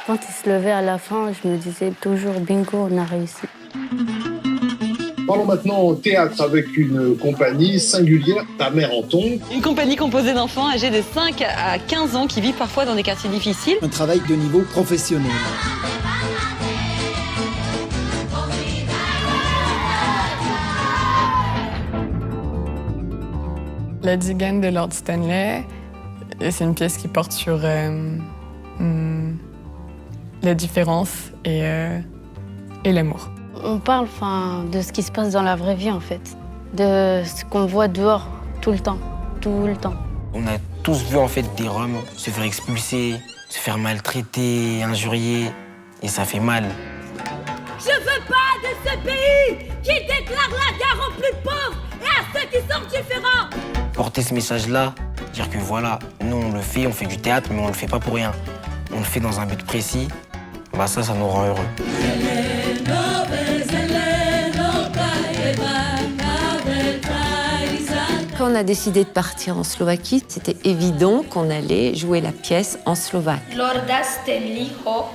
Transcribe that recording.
Quand ils se levaient à la fin, je me disais toujours bingo, on a réussi. Parlons maintenant théâtre avec une compagnie singulière, Ta mère en tombe. Une compagnie composée d'enfants âgés de 5 à 15 ans qui vivent parfois dans des quartiers difficiles. Un travail de niveau professionnel. La Tzigane de Lord Stanley, c'est une pièce qui porte sur la différence et l'amour. On parle de ce qui se passe dans la vraie vie, en fait. De ce qu'on voit dehors, tout le temps. Tout le temps. On a tous vu en fait des Roms se faire expulser, se faire maltraiter, injurier, et ça fait mal. Je veux pas de ce pays qui déclare la guerre aux plus pauvres et à ceux qui sont différents. Porter ce message-là, dire que voilà, nous on le fait, on fait du théâtre, mais on le fait pas pour rien. On le fait dans un but précis, bah ça nous rend heureux. Quand on a décidé de partir en Slovaquie, c'était évident qu'on allait jouer la pièce en slovaque. Lorda Stanley Ho.